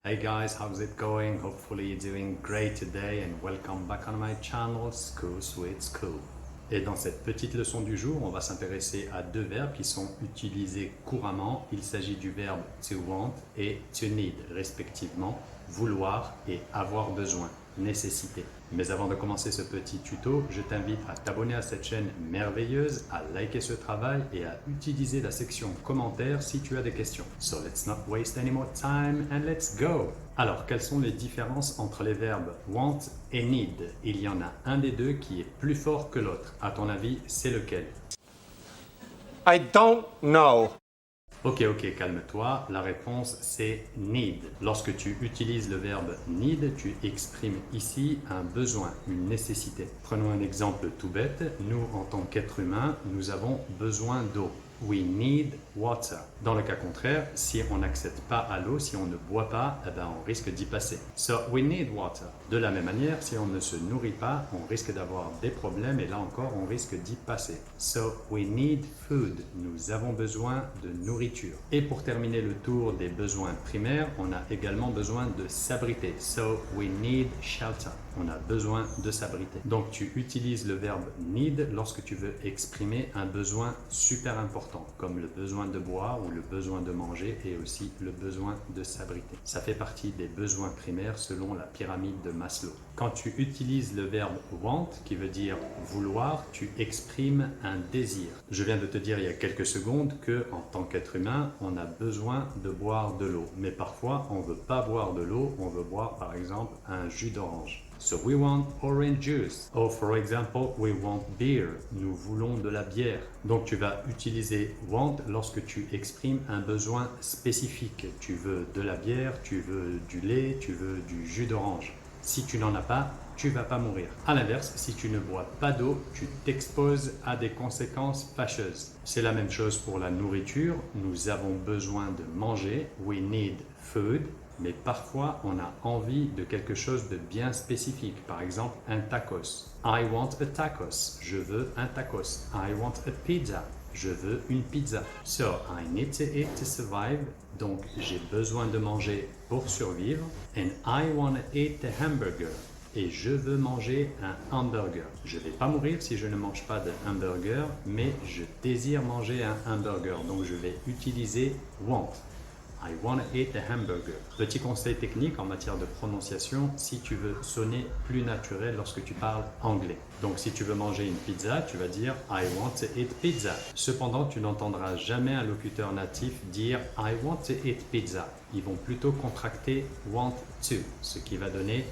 Hey guys, how's it going? Hopefully you're doing great today and welcome back on my channel, School Sweet School. Et dans cette petite leçon du jour, on va s'intéresser à deux verbes qui sont utilisés couramment. Il s'agit du verbe to want et to need, respectivement, vouloir et avoir besoin, nécessité. Mais avant de commencer ce petit tuto, je t'invite à t'abonner à cette chaîne merveilleuse, à liker ce travail et à utiliser la section commentaires si tu as des questions. So let's not waste any more time and let's go! Alors, quelles sont les différences entre les verbes want et need? Il y en a un des deux qui est plus fort que l'autre. À ton avis, c'est lequel? I don't know. Ok, calme-toi. La réponse, c'est need. Lorsque tu utilises le verbe need, tu exprimes ici un besoin, une nécessité. Prenons un exemple tout bête. Nous, en tant qu'êtres humains, nous avons besoin d'eau. We need water. Dans le cas contraire, si on n'accède pas à l'eau, si on ne boit pas, eh ben, on risque d'y passer. So, we need water. De la même manière, si on ne se nourrit pas, on risque d'avoir des problèmes et là encore, on risque d'y passer. So, we need food. Nous avons besoin de nourriture. Et pour terminer le tour des besoins primaires, on a également besoin de s'abriter. So, we need shelter. On a besoin de s'abriter. Donc, tu utilises le verbe need lorsque tu veux exprimer un besoin super important, comme le besoin de boire ou le besoin de manger et aussi le besoin de s'abriter. Ça fait partie des besoins primaires selon la pyramide de Maslow. Quand tu utilises le verbe want, qui veut dire vouloir, tu exprimes un désir. Je viens de te dire il y a quelques secondes que, en tant qu'être humain, on a besoin de boire de l'eau. Mais parfois, on ne veut pas boire de l'eau, on veut boire par exemple un jus d'orange. So we want orange juice. Or for example, we want beer. Nous voulons de la bière. Donc tu vas utiliser want lorsque tu exprimes un besoin spécifique. Tu veux de la bière, tu veux du lait, tu veux du jus d'orange. Si tu n'en as pas, tu vas pas mourir. À l'inverse, si tu ne bois pas d'eau, tu t'exposes à des conséquences fâcheuses. C'est la même chose pour la nourriture. Nous avons besoin de manger. We need food. Mais parfois, on a envie de quelque chose de bien spécifique. Par exemple, un tacos. I want a tacos. Je veux un tacos. I want a pizza. Je veux une pizza. So, I need to eat to survive. Donc, j'ai besoin de manger pour survivre. And I want to eat a hamburger. Et je veux manger un hamburger. Je ne vais pas mourir si je ne mange pas de hamburger, mais je désire manger un hamburger. Donc, je vais utiliser want. I want to eat a hamburger. Petit conseil technique en matière de prononciation, si tu veux sonner plus naturel lorsque tu parles anglais. Donc si tu veux manger une pizza, tu vas dire I want to eat pizza. Cependant, tu n'entendras jamais un locuteur natif dire I want to eat pizza. Ils vont plutôt contracter want to, ce qui va donner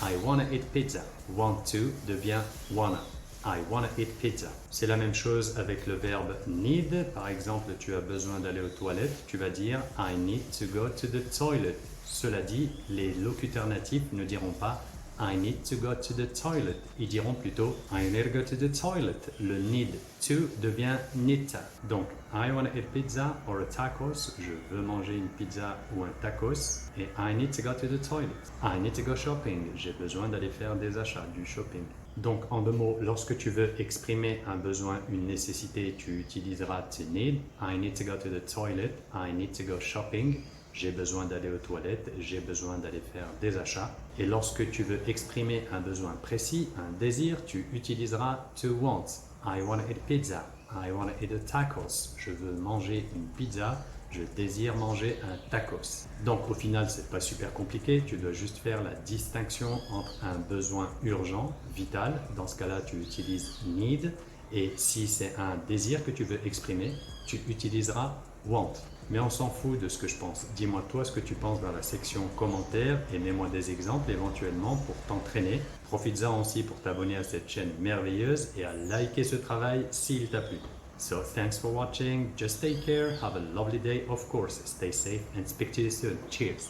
I want to eat pizza. Want to devient wanna. I want to eat pizza. C'est la même chose avec le verbe need. Par exemple, tu as besoin d'aller aux toilettes. Tu vas dire I need to go to the toilet. Cela dit, les locuteurs natifs ne diront pas I need to go to the toilet. Ils diront plutôt I need to go to the toilet. Le need to devient nita. Donc, I want to eat pizza or a tacos. Je veux manger une pizza ou un tacos. Et I need to go to the toilet. I need to go shopping. J'ai besoin d'aller faire des achats, du shopping. Donc, en deux mots, lorsque tu veux exprimer un besoin, une nécessité, tu utiliseras to need. I need to go to the toilet. I need to go shopping. J'ai besoin d'aller aux toilettes. J'ai besoin d'aller faire des achats. Et lorsque tu veux exprimer un besoin précis, un désir, tu utiliseras to want. I want to eat pizza. I want to eat a tacos. Je veux manger une pizza. Je désire manger un tacos. Donc au final, c'est pas super compliqué. Tu dois juste faire la distinction entre un besoin urgent, vital. Dans ce cas-là, tu utilises need. Et si c'est un désir que tu veux exprimer, tu utiliseras want. Mais on s'en fout de ce que je pense. Dis-moi toi ce que tu penses dans la section commentaires et mets-moi des exemples éventuellement pour t'entraîner. Profites-en aussi pour t'abonner à cette chaîne merveilleuse et à liker ce travail s'il t'a plu. So thanks for watching. Just take care. Have a lovely day. Of course, stay safe and speak to you soon. Cheers.